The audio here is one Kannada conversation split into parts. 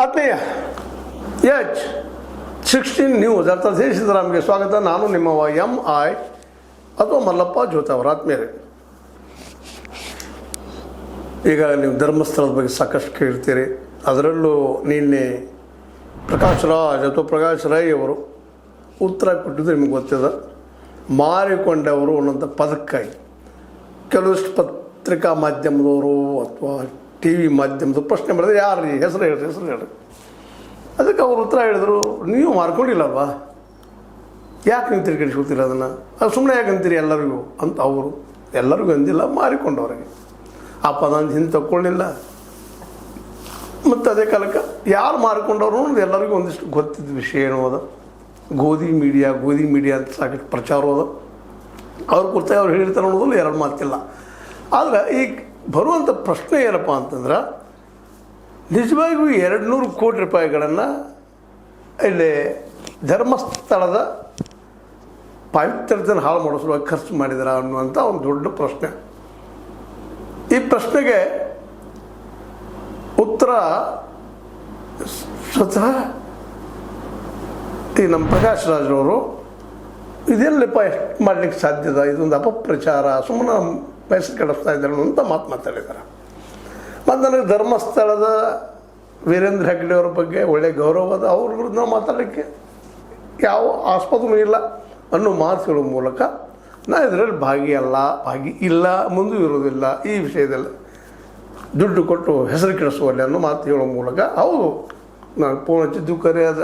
ಆತ್ಮೀಯ H16 ನ್ಯೂಸ್ ಅರ್ಥಾತ್ ಜೈ ಸಿದ್ದರಾಮ್ಗೆ ಸ್ವಾಗತ. ನಾನು ನಿಮ್ಮವ MI ಅಥವಾ ಮಲ್ಲಪ್ಪ ಜೋತ ಅವರ ಆತ್ಮೀಯರೇ. ಈಗ ನೀವು ಧರ್ಮಸ್ಥಳದ ಬಗ್ಗೆ ಸಾಕಷ್ಟು ಕೇಳ್ತೀರಿ. ಅದರಲ್ಲೂ ನಿನ್ನೆ ಪ್ರಕಾಶ್ ರೈ ಅವರು ಉತ್ತರ ಕೊಟ್ಟಿದ್ದು ನಿಮಗೆ ಗೊತ್ತಿದೆ. ಮಾರಿಕೊಂಡವರು ಅನ್ನೋಂಥ ಪದಕ್ಕಾಗಿ ಕೆಲವಷ್ಟು ಪತ್ರಿಕಾ ಮಾಧ್ಯಮದವರು ಅಥವಾ ಟಿ ವಿ ಮಾಧ್ಯಮದ ಪ್ರಶ್ನೆ ಮಾಡಿದ್ರೆ ಯಾರು ರೀ ಹೆಸರು ಹೇಳ್ರಿ. ಅದಕ್ಕೆ ಅವರು ಉತ್ತರ ಹೇಳಿದ್ರು, ನೀವು ಮಾರ್ಕೊಂಡಿಲ್ಲಲ್ವಾ, ಯಾಕೆ ನೀವು ತಿರುಗಿಸ್ಕೊಳ್ತೀರ ಅದನ್ನು, ಅದು ಸುಮ್ಮನೆ ಯಾಕೆ ಅಂತೀರಿ ಎಲ್ಲರಿಗೂ ಅಂತ. ಅವರು ಎಲ್ಲರಿಗೂ ಅಂದಿಲ್ಲ, ಮಾರಿಕೊಂಡವ್ರಿಗೆ ಆ ಪದ ಅಂತ ಹಿಂದೆ ತಗೊಳ್ಳಿಲ್ಲ. ಮತ್ತು ಅದೇ ಕಾಲಕ್ಕೆ ಯಾರು ಮಾರಿಕೊಂಡವರು ಅನ್ನೋದು ಎಲ್ಲರಿಗೂ ಒಂದಿಷ್ಟು ಗೊತ್ತಿದ್ದ ವಿಷಯ ಏನೋ ಅದ. ಗೋಧಿ ಮೀಡಿಯಾ ಅಂತ ಸಾಕಷ್ಟು ಪ್ರಚಾರ ಅದ. ಅವ್ರ ಕುರಿತಾಗಿ ಅವ್ರು ಹೇಳಿರ್ತಾರೆ ಅನ್ನೋದ್ರಲ್ಲಿ ಎರಡು ಮಾತಿಲ್ಲ. ಆದರೆ ಈಗ ಬರುವಂಥ ಪ್ರಶ್ನೆ ಏನಪ್ಪ ಅಂತಂದ್ರೆ, ನಿಜವಾಗಿಯೂ 200 ಕೋಟಿ ರೂಪಾಯಿಗಳನ್ನು ಇಲ್ಲಿ ಧರ್ಮಸ್ಥಳದ ಪಾವಿತ್ರ್ಯತೆಯನ್ನು ಹಾಳು ಮಾಡೋ ಸಲುವಾಗಿ ಖರ್ಚು ಮಾಡಿದಾರ ಅನ್ನುವಂಥ ಒಂದು ದೊಡ್ಡ ಪ್ರಶ್ನೆ. ಈ ಪ್ರಶ್ನೆಗೆ ಉತ್ತರ ಸ್ವತಃ ಈ ನಮ್ಮ ಪ್ರಕಾಶ್ ರಾಜ್ರವರು ಇದೆಲ್ಲಪ್ಪ ಎಷ್ಟು ಮಾಡಲಿಕ್ಕೆ ಸಾಧ್ಯದ, ಇದೊಂದು ಅಪಪ್ರಚಾರ, ಸುಮ್ಮನೆ ಹೆಸರು ಕೆಡಿಸ್ತಾ ಇದ್ದಾರೆ ಅಂತ ಮಾತಾಡಿದ್ದಾರೆ. ಮತ್ತು ನನಗೆ ಧರ್ಮಸ್ಥಳದ ವೀರೇಂದ್ರ ಹೆಗ್ಗಡೆ ಅವ್ರ ಬಗ್ಗೆ ಒಳ್ಳೆಯ ಗೌರವದ, ಅವ್ರ ವಿರುದ್ಧ ಮಾತಾಡಲಿಕ್ಕೆ ಯಾವ ಆಸ್ಪದನೂ ಇಲ್ಲ ಅನ್ನೋ ಮಾತುಗಳ ಮೂಲಕ ನಾನು ಇದರಲ್ಲಿ ಭಾಗಿ ಇಲ್ಲ, ಮುಂದೂ ಇರೋದಿಲ್ಲ, ಈ ವಿಷಯದಲ್ಲಿ ದುಡ್ಡು ಕೊಟ್ಟು ಹೆಸರು ಕೆಡಿಸುವಲ್ಲಿ ಅನ್ನೋ ಮಾತು ಹೇಳೋ ಮೂಲಕ ಹೌದು ನಾನು ಫೋನ್ ಹಚ್ಚಿದ್ದು ಕರೆ ಅದ,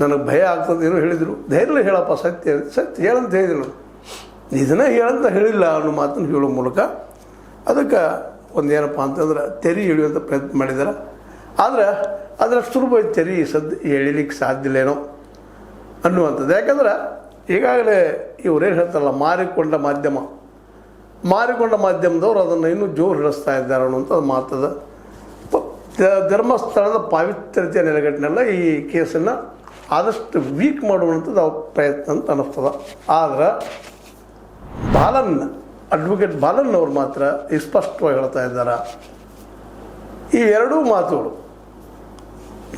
ನನಗೆ ಭಯ ಆಗ್ತದೆ ಏನೋ ಹೇಳಿದರು. ಧೈರ್ಯ ಹೇಳಪ್ಪ, ಸತ್ಯ ಹೇಳಂತ ಹೇಳಿದ್ರು, ಇದನ್ನೇ ಹೇಳಂತ ಹೇಳಿಲ್ಲ ಅನ್ನೋ ಮಾತನ್ನು ಹೇಳೋ ಮೂಲಕ ಅದಕ್ಕೆ ಒಂದೇನಪ್ಪ ಅಂತಂದ್ರೆ ತೆರಿ ಎಳೆಯುವಂಥ ಪ್ರಯತ್ನ ಮಾಡಿದ್ದಾರೆ. ಆದರೆ ಅದರಷ್ಟು ಸುಲಭ ತೆರಿ ಎಳಿಲಿಕ್ಕೆ ಸಾಧ್ಯ ಇಲ್ಲೇನೋ ಅನ್ನುವಂಥದ್ದು. ಯಾಕಂದ್ರೆ ಈಗಾಗಲೇ ಇವರೇನು ಹೇಳ್ತಾರಲ್ಲ, ಮಾರಿಕೊಂಡ ಮಾಧ್ಯಮದವರು ಅದನ್ನು ಇನ್ನೂ ಜೋರು ಹಿಡಿಸ್ತಾ ಇದ್ದಾರೆ ಅನ್ನುವಂಥ ಮಾತದ. ಧರ್ಮಸ್ಥಳದ ಪಾವಿತ್ರ್ಯತೆಯ ನೆಲೆಗಟ್ಟಿನೆಲ್ಲ ಈ ಕೇಸನ್ನು ಆದಷ್ಟು ವೀಕ್ ಮಾಡುವಂಥದ್ದು ಅವ್ರ ಪ್ರಯತ್ನ ಅಂತ ಅನ್ನಿಸ್ತದೆ. ಆದರೆ ಅಡ್ವೊಕೇಟ್ ಬಾಲನ್ ಅವ್ರು ಮಾತ್ರ ಸ್ಪಷ್ಟವಾಗಿ ಹೇಳ್ತಾ ಇದ್ದಾರೆ, ಈ ಎರಡೂ ಮಾತುಗಳು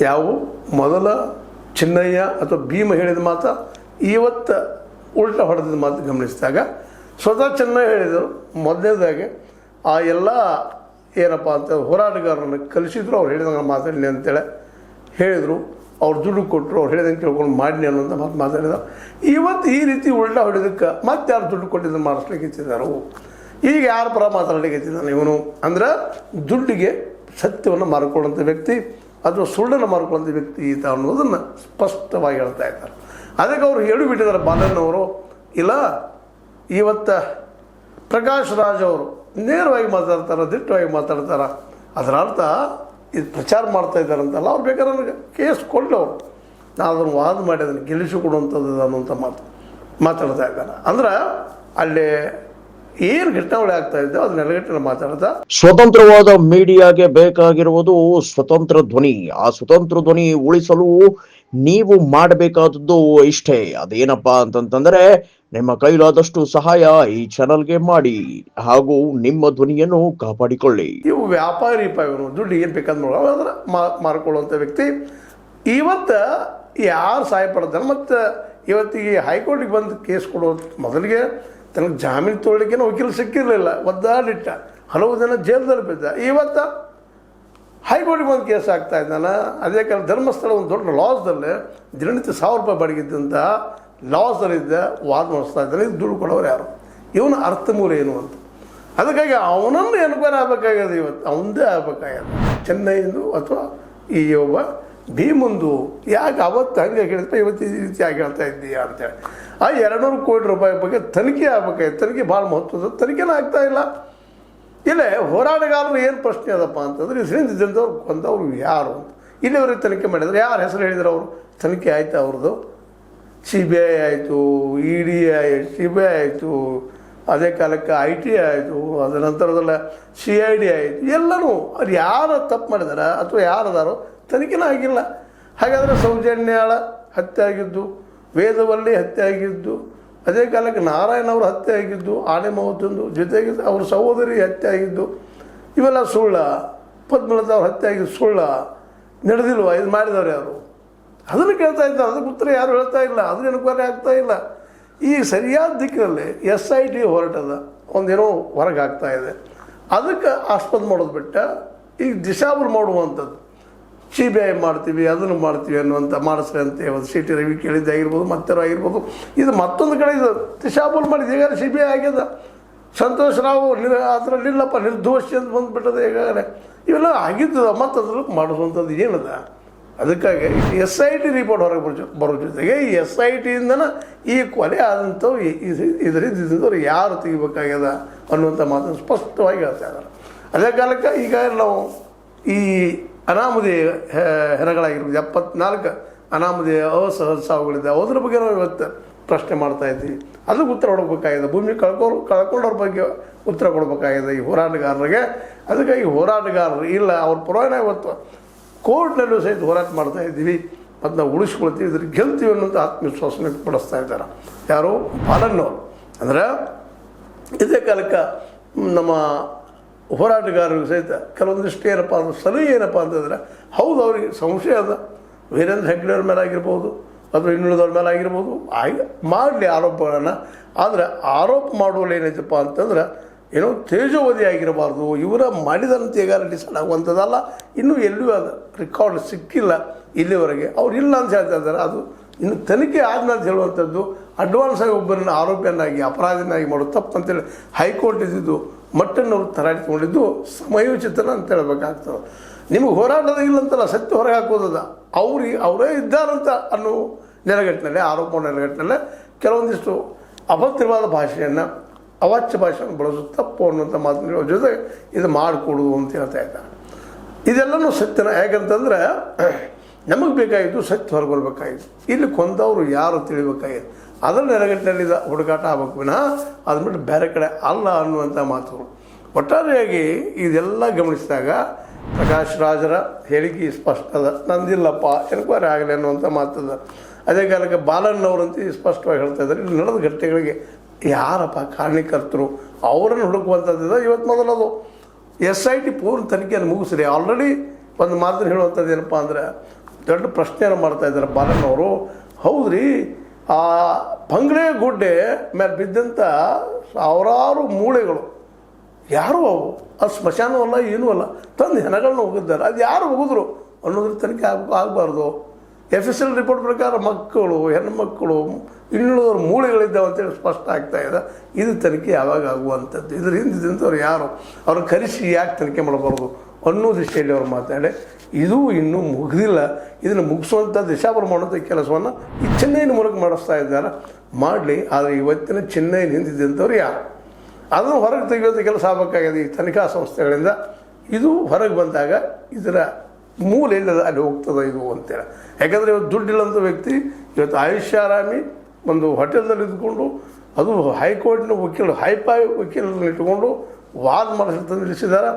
ಯಾವುವು, ಮೊದಲ ಚಿನ್ನಯ್ಯ ಅಥವಾ ಭೀಮ ಹೇಳಿದ ಮಾತು, ಇವತ್ತು ಉಲ್ಟಾ ಹೊಡೆದಿದ್ದ ಮಾತು ಗಮನಿಸಿದಾಗ ಸ್ವತಃ ಚಿನ್ನಯ್ಯ ಹೇಳಿದರು ಮೊದಲನೇದಾಗಿ ಆ ಎಲ್ಲ ಏನಪ್ಪ ಅಂತ ಹೋರಾಟಗಾರರನ್ನು ಕಲಿಸಿದ್ರು, ಅವ್ರು ಹೇಳಿದಂಗೆ ಮಾತಾಡಲಿ ಅಂತೇಳಿ ಹೇಳಿದರು. ಅವ್ರು ದುಡ್ಡು ಕೊಟ್ಟರು, ಅವ್ರು ಹೇಳಿದಂಗೆ ಕೇಳ್ಕೊಂಡು ಮಾಡಿನಿ ಅನ್ನೋಂಥ ಮಾತು ಮಾತಾಡಿದ. ಇವತ್ತು ಈ ರೀತಿ ಉಲ್ಟಾ ಹೊಡೆದಕ್ಕೆ ಮತ್ತೆ ಯಾರು ದುಡ್ಡು ಕೊಟ್ಟಿದ್ದನ್ನು ಮಾಡಿಸ್ಲಿಕ್ಕೆ ಇಚ್ಚಿದ್ದಾರೆ. ಈಗ ಯಾರ ಪರ ಮಾತಾಡಲಿಕ್ಕೆ ಇಚ್ಚಿದ್ದಾನೆ ಇವನು ಅಂದ್ರೆ, ದುಡ್ಡಿಗೆ ಸತ್ಯವನ್ನು ಮಾರ್ಕೊಳ್ಳೋಂಥ ವ್ಯಕ್ತಿ ಅಥವಾ ಸುಳ್ಳನ್ನು ಮಾರ್ಕೊಳ್ಳೋಂಥ ವ್ಯಕ್ತಿ ಈತ ಅನ್ನೋದನ್ನು ಸ್ಪಷ್ಟವಾಗಿ ಹೇಳ್ತಾ ಇದ್ದಾರೆ. ಅದಕ್ಕೆ ಅವರು ಹೇಳಿಬಿಟ್ಟಿದ್ದಾರೆ ಬಾಲನ್ನವರು. ಇಲ್ಲ, ಇವತ್ತು ಪ್ರಕಾಶ್ ರಾಜ್ ಅವರು ನೇರವಾಗಿ ಮಾತಾಡ್ತಾರೆ, ದಿಟ್ಟವಾಗಿ ಮಾತಾಡ್ತಾರೆ. ಅದರ ಅರ್ಥ ಇದು ಪ್ರಚಾರ ಮಾಡ್ತಾ ಇದ್ದಾರಂತಲ್ಲ, ಅವ್ರು ಬೇಕಾದ್ರೆ ನನಗೆ ಕೇಸ್ ಕೊಡಲವ್ರು, ನಾನು ಅದನ್ನು ವಾದ ಮಾಡಿ ಅದನ್ನು ಗೆಲ್ಲಿಸಿಕೊಡುವಂಥದ್ದು ಅನ್ನುವಂಥ ಮಾತಾಡ್ತಾ ಇದ್ದಾರೆ. ಅಂದ್ರೆ ಅಲ್ಲಿ ಏನು ಘಟನಾವಳಿ ಆಗ್ತಾ ಇದ್ದೋ ಅದು ನೆಲಗಟ್ಟಿನ ಮಾತಾಡ್ತಾ, ಸ್ವತಂತ್ರವಾದ ಮೀಡಿಯಾಗೆ ಬೇಕಾಗಿರುವುದು ಸ್ವತಂತ್ರ ಧ್ವನಿ. ಆ ಸ್ವತಂತ್ರ ಧ್ವನಿ ಉಳಿಸಲು ನೀವು ಮಾಡಬೇಕಾದದ್ದು ಇಷ್ಟೇ. ಅದೇನಪ್ಪಾ ಅಂತಂತಂದ್ರೆ, ನಿಮ್ಮ ಕೈಲಾದಷ್ಟು ಸಹಾಯ ಈ ಚಾನಲ್ಗೆ ಮಾಡಿ ಹಾಗೂ ನಿಮ್ಮ ಧ್ವನಿಯನ್ನು ಕಾಪಾಡಿಕೊಳ್ಳಿ. ಇವು ವ್ಯಾಪಾರಿ ಇವನು ದುಡ್ಡು ಏನು ಬೇಕಾದ್ರೆ ನೋಡೋದ್ರೆ ಮಾರ್ಕೊಳ್ಳುವಂಥ ವ್ಯಕ್ತಿ. ಇವತ್ತು ಯಾರು ಸಹಾಯ ಪಡ್ತಾರೆ. ಮತ್ತು ಇವತ್ತಿಗೆ ಹೈಕೋರ್ಟಿಗೆ ಬಂದು ಕೇಸ್ ಕೊಡೋ ಮೊದಲಿಗೆ ತನಗೆ ಜಾಮೀನು ತೊಗೊಳ್ಳಿಕ್ಕೇನೋ ವಕೀಲ ಸಿಕ್ಕಿರಲಿಲ್ಲ, ಒದ್ದಾಡಿಟ್ಟ, ಹಲವು ಜನ ಜೈಲದಲ್ಲಿ ಬಿದ್ದ. ಇವತ್ತು ಹೈಕೋರ್ಟಿಗೆ ಬಂದು ಕೇಸ್ ಆಗ್ತಾ ಇದ್ದಾನೆ. ಅದೇ ಕಾಲ ಧರ್ಮಸ್ಥಳ ಒಂದು ದೊಡ್ಡ ಲಾಸ್ದಲ್ಲಿ ದಿನನಿತ್ಯ 1000 ರೂಪಾಯಿ ಬಾಡಿಗಿದ್ದಂಥ ಲಾಸ್ದಲ್ಲಿದ್ದ ವಾದ ಮಾಡಿಸ್ತಾ ಇದ್ದಾನೆ. ಇದು ದುಡ್ಡು ಕೊಡೋರು ಯಾರು, ಇವನ ಅರ್ಥ ಮೂಲ ಏನು ಅಂತ. ಅದಕ್ಕಾಗಿ ಅವನನ್ನು ಎನ್ಕ್ವೈರಿ ಆಗಬೇಕಾಗ್ಯದ, ಇವತ್ತು ಅವನದೇ ಆಗಬೇಕಾಗ್ಯದ. ಚೆನ್ನೈದು ಅಥವಾ ಈ ಒಬ್ಬ ಭೀಮಂದು ಯಾಕೆ ಅವತ್ತು ಹಂಗೆ ಹೇಳಿದ್ರೆ ಇವತ್ತು ಈ ರೀತಿ ಆಗಿ ಹೇಳ್ತಾ ಇದ್ದೀಯಾ ಅಂತೇಳಿ. ಆ 200 ಕೋಟಿ ರೂಪಾಯಿ ಬಗ್ಗೆ ತನಿಖೆ ಆಗಬೇಕಾಗಿತ್ತು. ತನಿಖೆ ಭಾಳ ಮಹತ್ವದ, ತನಿಖೆನೂ ಆಗ್ತಾ ಇಲ್ಲ. ಇಲ್ಲೇ ಹೋರಾಟಗಾರರು ಏನು ಪ್ರಶ್ನೆ ಅದಪ್ಪ ಅಂತಂದ್ರೆ, ಹಿಂದೆ ಜನದವ್ರು ಕೊಂದವ್ರು ಯಾರು ಅಂತ ಇಲ್ಲಿವರೆಗೆ ತನಿಖೆ ಮಾಡಿದ್ರು. ಯಾರು ಹೆಸರು ಹೇಳಿದ್ರು ಅವರು? ತನಿಖೆ ಆಯಿತು ಅವ್ರದ್ದು. CBI ಆಯಿತು, ED ಆಯಿತು, CBI ಆಯಿತು, ಅದೇ ಕಾಲಕ್ಕೆ IT ಆಯಿತು, ಅದರ ನಂತರದಲ್ಲ CID ಆಯಿತು. ಎಲ್ಲನೂ ಅವ್ರು ಯಾರು ತಪ್ಪು ಮಾಡಿದಾರ ಅಥವಾ ಯಾರದಾರೋ ತನಿಖೆನೂ ಆಗಿಲ್ಲ. ಹಾಗಾದರೆ ಸೌಜನ್ಯಾಳ ಹತ್ಯೆ ಆಗಿದ್ದು, ವೇದವಲ್ಲಿ ಹತ್ಯೆ ಆಗಿದ್ದು, ಅದೇ ಕಾಲಕ್ಕೆ ನಾರಾಯಣ ಅವರು ಹತ್ಯೆ ಆಗಿದ್ದು, ಆನೆ ಮಹತ್ತೊಂದು ಜೊತೆಗೆ ಅವ್ರ ಸಹೋದರಿ ಹತ್ಯೆ ಆಗಿದ್ದು, ಇವೆಲ್ಲ ಸುಳ್ಳ. ಪದ್ಮಲತಾ ಅವ್ರ ಹತ್ಯೆ ಆಗಿದ್ದು ಸುಳ್ಳ. ನಡೆದಿಲ್ವ, ಇದು ಮಾಡಿದವ್ರು ಯಾರು, ಅದನ್ನು ಕೇಳ್ತಾ ಇದ್ದಾರೆ. ಅದಕ್ಕೆ ಉತ್ತರ ಯಾರು ಹೇಳ್ತಾ ಇಲ್ಲ, ಅದನ್ನ ಎನ್ಕ್ವೈರಿ ಆಗ್ತಾ ಇಲ್ಲ. ಈಗ ಸರಿಯಾದ ದಿಕ್ಕಿನಲ್ಲಿ SIT ಹೊರಟದ, ಒಂದೇನೋ ಹೊರಗೆ ಆಗ್ತಾ ಇದೆ, ಅದಕ್ಕೆ ಆಸ್ಪದ ಮಾಡೋದು ಬಿಟ್ಟ ಈಗ ದಿಶಾಬಲ್ ಮಾಡುವಂಥದ್ದು CBI ಮಾಡ್ತೀವಿ, ಅದನ್ನು ಮಾಡ್ತೀವಿ ಅನ್ನುವಂಥ ಮಾಡಿಸ್ರಿ ಅಂತ ಹೇಳೋದು. CT ರವಿ ಕೇಳಿದ್ದಾಗಿರ್ಬೋದು, ಮತ್ತಾರು ಆಗಿರ್ಬೋದು. ಇದು ಮತ್ತೊಂದು ಕಡೆ ಇದು ದಿಶಾಬಲ್ ಮಾಡಿದ್ದು. ಈಗಾಗಲೇ CBI ಆಗ್ಯದ, ಸಂತೋಷ್ ರಾವ್ ಅದರಲ್ಲಿಲ್ಲಪ್ಪ ನಿರ್ದೋಷಿ ಅಂತ ಬಂದುಬಿಟ್ಟದ ಈಗಾಗಲೇ. ಇವೆಲ್ಲ ಆಗಿದ್ದದ, ಮತ್ತು ಅದ್ರ ಮಾಡಿಸುವಂಥದ್ದು ಏನದ. ಅದಕ್ಕಾಗಿ SIT ರಿಪೋರ್ಟ್ ಹೊರಗೆ ಬರೋ ಜೊತೆಗೆ ಈ SITಯಿಂದನ ಈ ಕೊಲೆ ಆದಂಥವು ಇದರಿಂದ ಯಾರು ತೆಗಿಬೇಕಾಗ್ಯದ ಅನ್ನುವಂಥ ಮಾತನ್ನು ಸ್ಪಷ್ಟವಾಗಿ ಹೇಳ್ತಾ ಇದ್ದಾರೆ. ಅದೇ ಕಾಲಕ್ಕೆ ಈಗ ನಾವು ಈ ಅನಾಮಧೇಯ ಹೆಣಗಳಾಗಿರ್ಬೋದು, 74 ಅನಾಮಧೇಯ ಅಸಹಜ ಸಾವುಗಳಿದೆ, ಅದ್ರ ಬಗ್ಗೆ ನಾವು ಇವತ್ತು ಪ್ರಶ್ನೆ ಮಾಡ್ತಾ ಇದ್ದೀವಿ. ಅದಕ್ಕೆ ಉತ್ತರ ಕೊಡಬೇಕಾಗಿದೆ. ಭೂಮಿ ಕಳ್ಕೊಂಡವ್ರ ಬಗ್ಗೆ ಉತ್ತರ ಕೊಡಬೇಕಾಗಿದೆ ಈ ಹೋರಾಟಗಾರರಿಗೆ. ಅದಕ್ಕಾಗಿ ಹೋರಾಟಗಾರರು ಇಲ್ಲ, ಅವ್ರ ಪರವಾಗಿ ಇವತ್ತು ಕೋರ್ಟ್ನಲ್ಲೂ ಸಹಿತ ಹೋರಾಟ ಮಾಡ್ತಾ ಇದ್ದೀವಿ ಮತ್ತು ನಾವು ಉಳಿಸ್ಕೊಳ್ತೀವಿ, ಇದ್ರ ಗೆಲ್ತೀವಿ ಅನ್ನೋಂಥ ಆತ್ಮವಿಶ್ವಾಸನ ವ್ಯಕ್ತಪಡಿಸ್ತಾ ಇದ್ದಾರೆ. ಯಾರು? ಬಾಲನ್ನವರು. ಅಂದರೆ ಇದೇ ಕಾಲಕ್ಕೆ ನಮ್ಮ ಹೋರಾಟಗಾರರಿಗೆ ಸಹಿತ ಕೆಲವೊಂದಿಷ್ಟು ಏನಪ್ಪ ಅಂದ್ರೆ ಸಲಹೆ ಏನಪ್ಪ ಅಂತಂದರೆ, ಹೌದು ಅವರಿಗೆ ಸಂಶಯ ಅದ, ವೀರೇಂದ್ರ ಹೆಗ್ಡೆಯವ್ರ ಮೇಲೆ ಆಗಿರ್ಬೋದು ಅಥವಾ ಇನ್ನುಳಿದವ್ರ ಮೇಲೆ ಆಗಿರ್ಬೋದು, ಮಾಡಲಿ ಆರೋಪಗಳನ್ನು. ಆದರೆ ಆರೋಪ ಮಾಡುವಲ್ಲಿ ಏನೈತಪ್ಪ ಅಂತಂದ್ರೆ ಏನೋ ತೇಜೋವಧಿ ಆಗಿರಬಾರ್ದು, ಇವರ ಮಾಡಿದಂತೆ ಈಗ ಡಿಸೈಡ್ ಆಗುವಂಥದ್ದಲ್ಲ. ಇನ್ನೂ ಎಲ್ಲೂ ಅದು ರೆಕಾರ್ಡ್ ಸಿಕ್ಕಿಲ್ಲ ಇಲ್ಲಿವರೆಗೆ, ಅವ್ರು ಇಲ್ಲ ಅಂತ ಹೇಳ್ತಾ ಇದ್ದಾರೆ. ಅದು ಇನ್ನು ತನಿಖೆ ಆದ್ಮೇಲೆ ಹೇಳುವಂಥದ್ದು. ಅಡ್ವಾನ್ಸ್ ಆಗಿ ಒಬ್ಬರನ್ನು ಆರೋಪಿಯನ್ನಾಗಿ ಅಪರಾಧಿನಾಗಿ ಮಾಡೋದು ತಪ್ಪು ಅಂತೇಳಿ ಹೈಕೋರ್ಟ್ ಇದ್ದಿದ್ದು ಮಟ್ಟನ್ನವರು ತರಾಟೆ ತೊಗೊಂಡಿದ್ದು ಸಮಯೋಚಿತನ ಅಂತ ಹೇಳ್ಬೇಕಾಗ್ತದೆ. ನಿಮಗೆ ಹೋರಾಟದ ಇಲ್ಲಂತಲ್ಲ, ಸತ್ಯ ಹೊರಗೆ ಹಾಕೋದದ. ಅವರೇ ಇದ್ದಾರಂತ ಅನ್ನೋ ನೆಲೆಗಟ್ಟಿನಲ್ಲಿ, ಆರೋಪ ನೆಲೆಗಟ್ಟಿನಲ್ಲೇ ಕೆಲವೊಂದಿಷ್ಟು ಅಭದ್ರವಾದ ಭಾಷೆಯನ್ನು, ಅವಾಚ್ಯ ಭಾಷೆಯನ್ನು ಬಳಸೋದು ತಪ್ಪು ಅನ್ನುವಂಥ ಮಾತುಗಳ ಜೊತೆಗೆ ಇದು ಮಾಡಿಕೊಡುವುದು ಅಂತ ಹೇಳ್ತಾ ಇದ್ದಾರೆ. ಇದೆಲ್ಲನೂ ಸತ್ಯನ. ಯಾಕಂತಂದರೆ ನಮಗೆ ಬೇಕಾಗಿದ್ದು ಸತ್ಯ ಹೊರಗೊಳ್ಬೇಕಾಗಿತ್ತು. ಇಲ್ಲಿ ಕೊಂದವರು ಯಾರು ತಿಳಿಬೇಕಾಗಿತ್ತು, ಅದರ ನೆಲೆಗಟ್ಟಿನಲ್ಲಿ ಹುಡುಕಾಟ ಆಗಬೇಕು ವಿನಃ ಅದನ್ನ ಬಿಟ್ಟು ಬೇರೆ ಕಡೆ ಅಲ್ಲ ಅನ್ನುವಂಥ ಮಾತುಗಳು. ಒಟ್ಟಾರೆಯಾಗಿ ಇದೆಲ್ಲ ಗಮನಿಸಿದಾಗ ಪ್ರಕಾಶ್ ರಾಜರ ಹೇಳಿಕೆ ಸ್ಪಷ್ಟ ಅದ, ನಂದಿಲ್ಲಪ್ಪ ಎನ್ಕ್ವೈರಿ ಆಗಲಿ ಅನ್ನುವಂಥ ಮಾತದ. ಅದೇ ಕಾಲಕ್ಕೆ ಬಾಲನ್ನವರಂತೂ ಸ್ಪಷ್ಟವಾಗಿ ಹೇಳ್ತಾ ಇದ್ದಾರೆ, ಇಲ್ಲಿ ನಡೆದ ಘಟನೆಗಳಿಗೆ ಯಾರಪ್ಪ ಕಾರಣಕರ್ತರು ಅವರನ್ನು ಹುಡುಕುವಂಥದ್ದು. ಇವತ್ತು ಮೊದಲದು SIT ಪೂರ್ಣ ತನಿಖೆಯನ್ನು ಮುಗಿಸ್ರಿ. ಆಲ್ರೆಡಿ ಒಂದು ಮಾತನ್ನು ಹೇಳುವಂಥದ್ದು ಏನಪ್ಪ ಅಂದರೆ, ದೊಡ್ಡ ಪ್ರಶ್ನೆಯನ್ನು ಮಾಡ್ತಾ ಇದ್ದಾರೆ ಬಾಲನ್ನವರು. ಹೌದ್ರಿ, ಆ ಬಂಗ್ಲೆ ಗುಡ್ಡೆ ಮೇಲೆ ಬಿದ್ದಂಥ ಸಾವಿರಾರು ಮೂಳೆಗಳು ಯಾರು ಅವು? ಅದು ಸ್ಮಶಾನವಲ್ಲ, ಏನೂ ಅಲ್ಲ, ತಂದು ಹೆಣಗಳನ್ನ ಹೋಗಿದ್ದಾರೆ. ಅದು ಯಾರು ಹೋಗಿದ್ರು ಅನ್ನೋದ್ರ ತನಿಖೆ ಆಗಬಾರ್ದು. FSL ರಿಪೋರ್ಟ್ ಪ್ರಕಾರ ಮಕ್ಕಳು, ಹೆಣ್ಣುಮಕ್ಕಳು, ಇನ್ನುಳಿದವ್ರ ಮೂಳೆಗಳಿದ್ದಾವೆ ಅಂತೇಳಿ ಸ್ಪಷ್ಟ ಆಗ್ತಾ ಇದೆ. ಇದು ತನಿಖೆ ಯಾವಾಗ ಆಗುವಂಥದ್ದು? ಇದ್ರ ಹಿಂದಿದ್ದಂಥವ್ರು ಯಾರು? ಅವ್ರು ಕರೆಸಿ ಯಾಕೆ ತನಿಖೆ ಮಾಡಬಾರ್ದು ಅನ್ನೋ ದೃಷ್ಟಿಯಲ್ಲಿ ಅವ್ರು ಮಾತಾಡಿ, ಇದು ಇನ್ನೂ ಮುಗಿದಿಲ್ಲ, ಇದನ್ನು ಮುಗಿಸುವಂಥ ದಿಶಾಬಲ ಮಾಡುವಂಥ ಕೆಲಸವನ್ನು ಈ ಚೆನ್ನೈನ ಮೂಲಕ ಮಾಡಿಸ್ತಾ ಇದ್ದಾರೆ. ಮಾಡಲಿ. ಆದರೆ ಇವತ್ತಿನ ಚೆನ್ನೈನ ಹಿಂದಿದ್ದಂಥವ್ರು ಯಾರು? ಅದನ್ನು ಹೊರಗೆ ತೆಗೆಯುವಂಥ ಕೆಲಸ ಆಗಬೇಕಾಗಿದೆ ಈ ತನಿಖಾ ಸಂಸ್ಥೆಗಳಿಂದ. ಇದು ಹೊರಗೆ ಬಂದಾಗ ಇದರ ಮೂಲ ಇಲ್ಲದ ಅಲ್ಲಿ ಹೋಗ್ತದೆ ಇದು ಅಂತೇಳಿ. ಯಾಕಂದರೆ ಇವತ್ತು ದುಡ್ಡಿಲ್ಲಂಥ ವ್ಯಕ್ತಿ ಇವತ್ತು ಆಯುಷ್ಯಾರಾಮಿ ಒಂದು ಹೋಟೆಲ್ದಲ್ಲಿ ಇದ್ಕೊಂಡು, ಅದು ಹೈಕೋರ್ಟ್ನ ವಕೀಲರು, ಹೈಫೈ ವಕೀಲರನ್ನು ಇಟ್ಕೊಂಡು ವಾದ ಮಾಡಿಸ್ತಾ ನಿಲ್ಲಿಸಿದ್ದಾರೆ.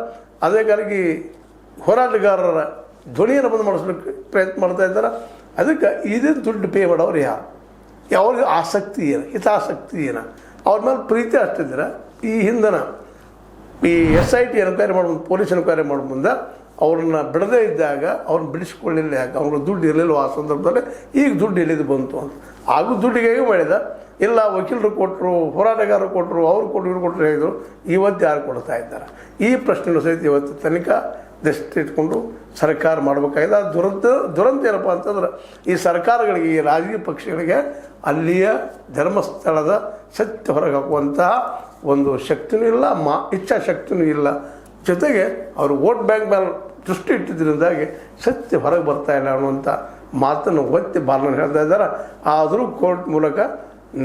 ಅದೇ ಕಾಲಕ್ಕೆ ಹೋರಾಟಗಾರರ ಧ್ವನಿಯನ್ನು ಬಂದು ಮಾಡಿಸ್ಲಿಕ್ಕೆ ಪ್ರಯತ್ನ ಮಾಡ್ತಾ ಇದ್ದಾರೆ. ಅದಕ್ಕೆ ಇದೇ ದುಡ್ಡು ಪೇ ಮಾಡೋರು ಯಾರು? ಅವ್ರಿಗೆ ಆಸಕ್ತಿ ಏನು, ಹಿತಾಸಕ್ತಿ ಏನು, ಅವ್ರ ಮೇಲೆ ಪ್ರೀತಿ ಅಷ್ಟಿದ್ರೆ ಈ ಹಿಂದನ ಈ SIT ಎನ್ಕ್ವೈರಿ ಮಾಡ್ಬೋದು, ಪೊಲೀಸ್ ಎನ್ಕ್ವೈರಿ ಮಾಡೋ ಮುಂದೆ ಅವ್ರನ್ನ ಬಿಡದೇ ಇದ್ದಾಗ ಅವ್ರನ್ನ ಬಿಡಿಸ್ಕೊಳ್ಳಿಲ್ಲ. ಯಾಕೆ? ಅವ್ರಿಗೆ ದುಡ್ಡು ಇರಲಿಲ್ಲ ಆ ಸಂದರ್ಭದಲ್ಲಿ. ಈಗ ದುಡ್ಡು ಎಲ್ಲಿದು ಬಂತು ಅಂತ ಹಾಗೂ ದುಡ್ಡಿಗೆ ಮಾಡಿದ ಇಲ್ಲ, ವಕೀಲರು ಕೊಟ್ಟರು, ಹೋರಾಟಗಾರರು ಕೊಟ್ಟರು, ಅವ್ರು ಕೊಟ್ಟರು, ಇವ್ರು ಕೊಟ್ಟರು ಹೇಳಿದರು. ಇವತ್ತು ಯಾರು ಕೊಡ್ತಾ ಇದ್ದಾರೆ? ಈ ಪ್ರಶ್ನೆಗಳು ಸಹಿತ ಇವತ್ತು ತನಿಖಾ ದೃಷ್ಟಿ ಇಟ್ಕೊಂಡು ಸರ್ಕಾರ ಮಾಡಬೇಕಾಗಿದೆ. ದುರಂತ ಏನಪ್ಪ ಅಂತಂದ್ರೆ, ಈ ಸರ್ಕಾರಗಳಿಗೆ, ಈ ರಾಜಕೀಯ ಪಕ್ಷಗಳಿಗೆ ಅಲ್ಲಿಯ ಧರ್ಮಸ್ಥಳದ ಸತ್ಯ ಹೊರಗೆ ಹಾಕುವಂತಹ ಒಂದು ಶಕ್ತಿನೂ ಇಲ್ಲ, ಇಚ್ಛಾಶಕ್ತಿನೂ ಇಲ್ಲ. ಜೊತೆಗೆ ಅವರು ವೋಟ್ ಬ್ಯಾಂಕ್ ಮೇಲೆ ದೃಷ್ಟಿ ಇಟ್ಟಿದ್ದರಿಂದಾಗಿ ಸತ್ಯ ಹೊರಗೆ ಬರ್ತಾ ಇಲ್ಲ ಅನ್ನುವಂಥ ಮಾತನ್ನು ಒತ್ತಿ ಬಾಲನ್ನು ಹೇಳ್ತಾ ಇದ್ದಾರೆ. ಆದರೂ ಕೋರ್ಟ್ ಮೂಲಕ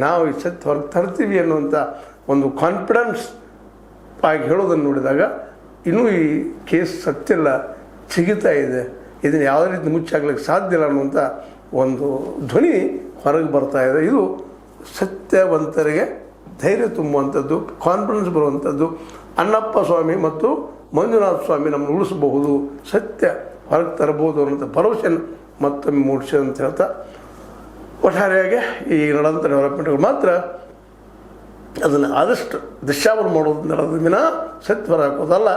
ನಾವು ಈ ಸತ್ಯ ಹೊರಗೆ ತರ್ತೀವಿ ಅನ್ನುವಂಥ ಒಂದು ಕಾನ್ಫಿಡೆನ್ಸ್ ಆಗಿ ಹೇಳೋದನ್ನು ನೋಡಿದಾಗ ಇನ್ನೂ ಈ ಕೇಸ್ ಸತ್ಯಲ್ಲ ಸಿಗುತ್ತಾ ಇದೆ, ಇದನ್ನು ಯಾವುದೇ ರೀತಿ ಮುಚ್ಚಾಗ್ಲಿಕ್ಕೆ ಸಾಧ್ಯ ಇಲ್ಲ ಅನ್ನುವಂಥ ಒಂದು ಧ್ವನಿ ಹೊರಗೆ ಬರ್ತಾ ಇದೆ. ಇದು ಸತ್ಯವಂತರಿಗೆ ಧೈರ್ಯ ತುಂಬುವಂಥದ್ದು, ಕಾನ್ಫಿಡೆನ್ಸ್ ಬರುವಂಥದ್ದು. ಅಣ್ಣಪ್ಪ ಸ್ವಾಮಿ ಮತ್ತು ಮಂಜುನಾಥ ಸ್ವಾಮಿ ನಮ್ಮನ್ನು ಉಳಿಸಬಹುದು, ಸತ್ಯ ಹೊರಗೆ ತರಬಹುದು ಅನ್ನೋಂಥ ಭರವಸೆಯನ್ನು ಮತ್ತೊಮ್ಮೆ ಮೂಡಿಸಿ ಅಂತ ಹೇಳ್ತಾ, ಒಟ್ಟಾರೆಯಾಗಿ ಈ ನಡೆದಂಥ ಡೆವಲಪ್ಮೆಂಟ್ಗಳು ಮಾತ್ರ ಅದನ್ನು ಆದಷ್ಟು ದಿಶಾಬಲ ಮಾಡೋದು ನಡೆದ ವಿನ ಸತ್ಯ ಹೊರ ಹಾಕೋದಲ್ಲ.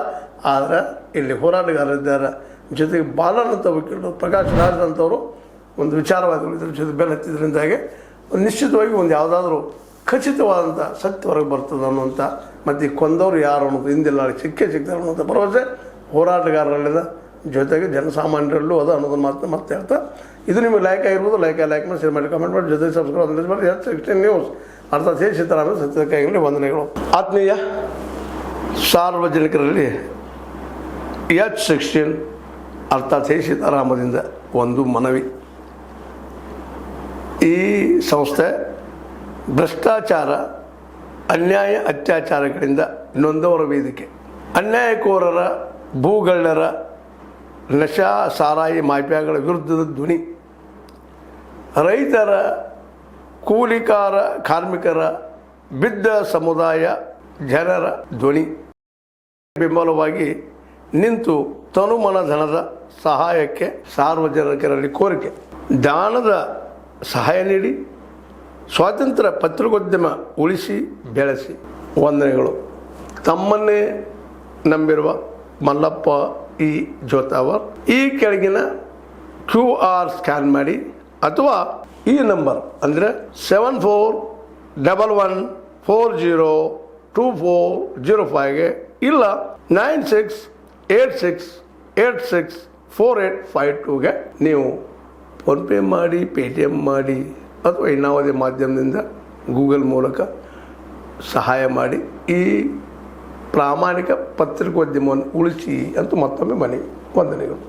ಆದರೆ ಇಲ್ಲಿ ಹೋರಾಟಗಾರರಿದ್ದಾರೆ, ಜೊತೆಗೆ ಬಾಲನಂತ ವಕೀಲರು ಪ್ರಕಾಶ್ ರಾಜ್ ಅಂತವರು ಒಂದು ವಿಚಾರವಾದಿಗಳು ಇದ್ರ ಜೊತೆ ಬೆಲೆ ಹತ್ತಿದ್ರಿಂದಾಗಿ ಒಂದು ನಿಶ್ಚಿತವಾಗಿ ಒಂದು ಯಾವುದಾದ್ರೂ ಖಚಿತವಾದಂಥ ಸತ್ಯ ಹೊರಗೆ ಬರ್ತದೆ ಅನ್ನುವಂಥ ಮತ್ತು ಈ ಕೊಂದವರು ಯಾರು ಅನ್ನೋದು ಹಿಂದಿಲ್ಲ ಸಿಕ್ತಾರೆ ಅನ್ನುವಂಥ ಭರವಸೆ ಹೋರಾಟಗಾರರಲ್ಲಿದೆ, ಜೊತೆಗೆ ಜನಸಾಮಾನ್ಯರಲ್ಲೂ ಅದ ಅನ್ನೋದನ್ನು ಮತ್ತೆ ಹೇಳ್ತಾ ಇದು ನಿಮಗೆ ಲೈಕ್ ಆಗಿರ್ಬೋದು, ಲೈಕ್ ಮಾಡಿ ಶೇರ್ ಮಾಡಿ ಕಮೆಂಟ್ ಮಾಡಿ, ಜೊತೆಗೆ ಸಬ್ಸ್ಕ್ರೈಬ್ ಮಾಡಿ. H16 ನ್ಯೂಸ್ ಅರ್ಥಾತ್ ಹೇ ಸೀತಾರಾಮನ್ ಸತ್ಯಕಾಗಿರಲಿ ವಂದನೆಗಳು. ಆತ್ಮೀಯ ಸಾರ್ವಜನಿಕರಲ್ಲಿ H16 ಅರ್ಥಾತ್ ಹೇ ಸೀತಾರಾಮದಿಂದ ಒಂದು ಮನವಿ. ಈ ಸಂಸ್ಥೆ ಭ್ರಷ್ಟಾಚಾರ, ಅನ್ಯಾಯ, ಅತ್ಯಾಚಾರಗಳಿಂದ ನೊಂದವರ ವೇದಿಕೆ, ಅನ್ಯಾಯಕೋರರ, ಭೂಗಳ್ಳರ, ನಶಾ ಸಾರಾಯಿ ಮಾಫಿಯಾಗಳ ವಿರುದ್ಧದ ಧ್ವನಿ, ರೈತರ, ಕೂಲಿಕಾರ, ಕಾರ್ಮಿಕರ, ಬಿದ್ದ ಸಮುದಾಯ ಜನರ ಧ್ವನಿ ಬೆಂಬಲವಾಗಿ ನಿಂತು ತನುಮನ ಧನದ ಸಹಾಯಕ್ಕೆ ಸಾರ್ವಜನಿಕರಲ್ಲಿ ಕೋರಿಕೆ. ದಾನದ ಸಹಾಯ ನೀಡಿ ಸ್ವಾತಂತ್ರ್ಯ ಪತ್ರಿಕೋದ್ಯಮ ಉಳಿಸಿ ಬೆಳೆಸಿ. ವಂದನೆಗಳು. ತಮ್ಮನ್ನೇ ನಂಬಿರುವ ಮಲ್ಲಪ್ಪ ಇ ಜೋತಾವರ್. ಈ ಕೆಳಗಿನ QR ಸ್ಕ್ಯಾನ್ ಮಾಡಿ ಅಥವಾ ಈ ನಂಬರ್ ಅಂದರೆ 7411402405ಗೆ ಇಲ್ಲ 9686864852ಗೆ ನೀವು ಫೋನ್ಪೇ ಮಾಡಿ, ಪೇಟಿಎಮ್ ಮಾಡಿ ಅಥವಾ ಇನ್ನಾವುದೇ ಮಾಧ್ಯಮದಿಂದ ಗೂಗಲ್ ಮೂಲಕ ಸಹಾಯ ಮಾಡಿ ಈ ಪ್ರಾಮಾಣಿಕ ಪತ್ರಿಕೋದ್ಯಮವನ್ನು ಉಳಿಸಿ ಅಂತ ಮತ್ತೊಮ್ಮೆ ಮನವಿ. ವಂದನೆಗಳು.